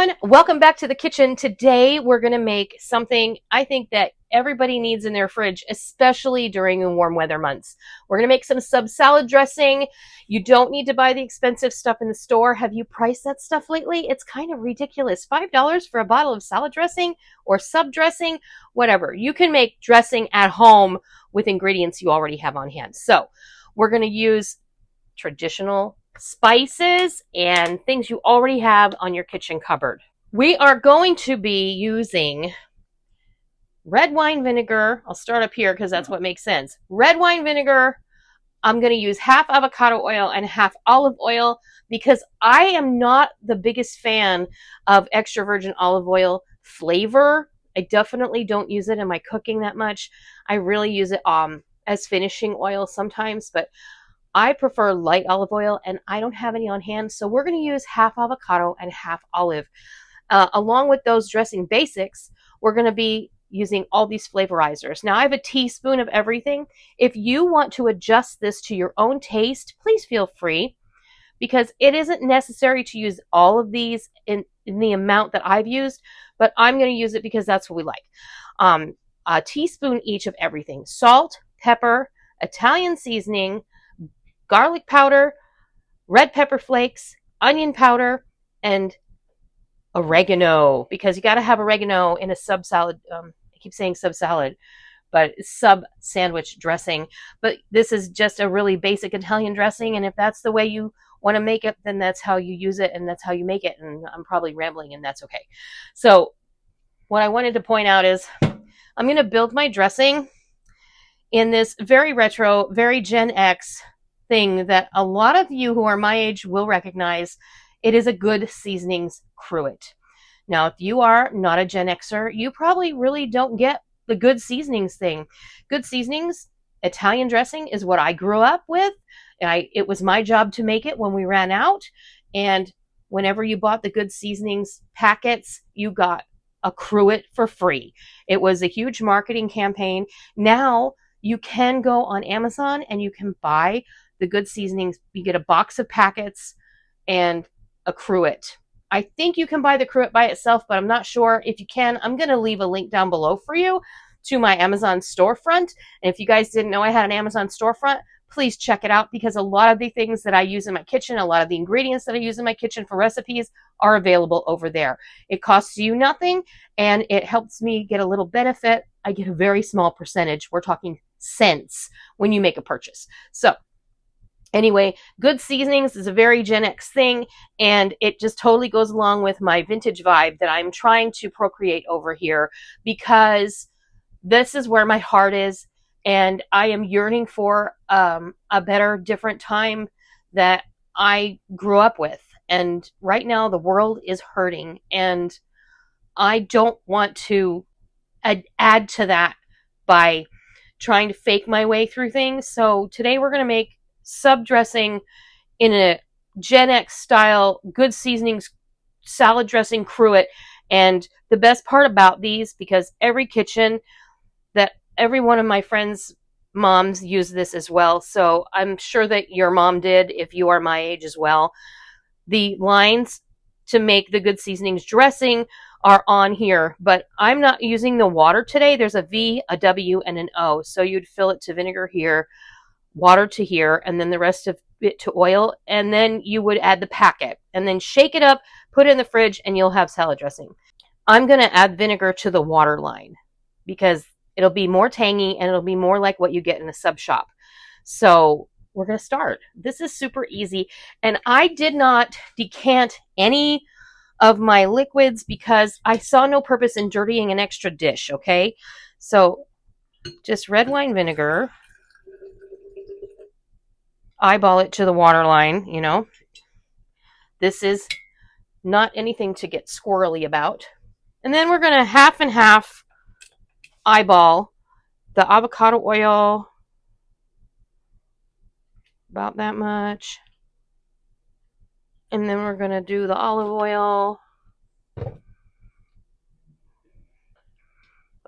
everyone, welcome back to the kitchen. Today we're going to make something I think that everybody needs in their fridge, especially during the warm weather months. We're going to make some sub salad dressing. You don't need to buy the expensive stuff in the store. Have you priced that stuff lately? It's kind of ridiculous. $5 for a bottle of salad dressing or sub dressing, whatever. You can make dressing at home with ingredients you already have on hand. So we're going to use traditional spices and things you already have on your kitchen cupboard. We are going to be using red wine vinegar. I'll start up here because that's what makes sense. Red wine vinegar. I'm going to use half avocado oil and half olive oil because I am not the biggest fan of extra virgin olive oil flavor. I definitely don't use it in my cooking that much. I really use it as finishing oil sometimes, but I prefer light olive oil, and I don't have any on hand, so we're going to use half avocado and half olive. Along with those dressing basics, we're going to be using all these flavorizers. Now, I have a teaspoon of everything. If you want to adjust this to your own taste, please feel free, because it isn't necessary to use all of these in the amount that I've used, but I'm going to use it because that's what we like. A teaspoon each of everything. Salt, pepper, Italian seasoning, garlic powder, red pepper flakes, onion powder, and oregano, because you got to have oregano in a sub salad. I keep saying sub salad, but sub sandwich dressing. But this is just a really basic Italian dressing, and if that's the way you want to make it, then that's how you use it and that's how you make it. And I'm probably rambling, and that's okay. So what I wanted to point out is I'm going to build my dressing in this very retro, very Gen X thing that a lot of you who are my age will recognize. It is a good seasonings cruet. Now, if you are not a Gen Xer, you probably really don't get the good seasonings thing. Good seasonings, Italian dressing is what I grew up with. It was my job to make it when we ran out. And whenever you bought the good seasonings packets, you got a cruet for free. It was a huge marketing campaign. Now you can go on Amazon and you can buy the good seasonings. You get a box of packets and a cruet. I think you can buy the cruet by itself, but I'm not sure. If you can, I'm going to leave a link down below for you to my Amazon storefront. And if you guys didn't know I had an Amazon storefront, please check it out, because a lot of the things that I use in my kitchen, a lot of the ingredients that I use in my kitchen for recipes are available over there. It costs you nothing, and it helps me get a little benefit. I get a very small percentage. We're talking cents when you make a purchase. So anyway, good seasonings is a very Gen X thing, and it just totally goes along with my vintage vibe that I'm trying to procreate over here, because this is where my heart is, and I am yearning for a better, different time that I grew up with. And right now the world is hurting, and I don't want to add to that by trying to fake my way through things. So today we're going to make sub dressing in a Gen X style, good seasonings salad dressing cruet. And the best part about these, because every kitchen that every one of my friends' moms use this as well, so I'm sure that your mom did if you are my age as well. The lines to make the good seasonings dressing are on here, but I'm not using the water today. There's a V, a W, and an O. So you'd fill it to vinegar here, water to here, and then the rest of it to oil, and then you would add the packet and then shake it up, put it in the fridge, and you'll have salad dressing. I'm going to add vinegar to the water line because it'll be more tangy and it'll be more like what you get in a sub shop. So we're going to start. This is super easy, and I did not decant any of my liquids because I saw no purpose in dirtying an extra dish. Okay, so just red wine vinegar, eyeball it to the water line. You know, this is not anything to get squirrely about. And then we're going to half and half eyeball the avocado oil, about that much. And then we're going to do the olive oil. It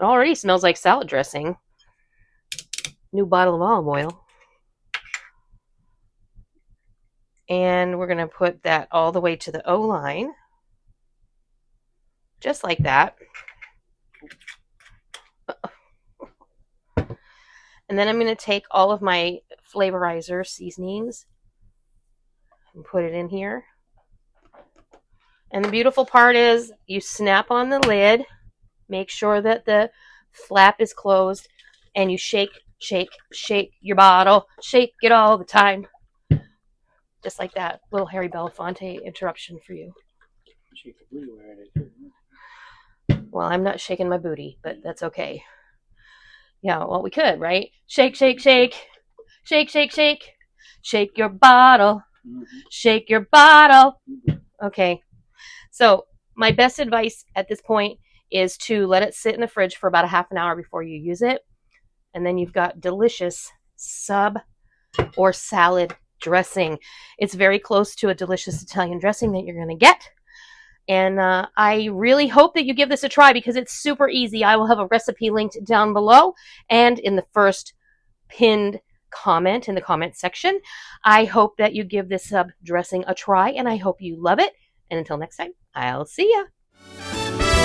already smells like salad dressing. New bottle of olive oil. And we're going to put that all the way to the O line. just like that. And then I'm going to take all of my flavorizer seasonings and put it in here. And the beautiful part is you snap on the lid, make sure that the flap is closed, and you shake, shake, shake your bottle, shake it all the time. Just like that. Little Harry Belafonte interruption for you. Shake the booty where it is. Well, I'm not shaking my booty, but that's okay. Yeah, well, we could, right? Shake, shake, shake. Shake, shake, shake. Shake your bottle. Shake your bottle. Okay. So my best advice at this point is to let it sit in the fridge for about a half an hour before you use it. And then you've got delicious sub or salad dressing. It's very close to a delicious Italian dressing that you're going to get. And I really hope that you give this a try because it's super easy. I will have a recipe linked down below and in the first pinned comment in the comment section. I hope that you give this sub dressing a try and I hope you love it. And until next time, I'll see ya.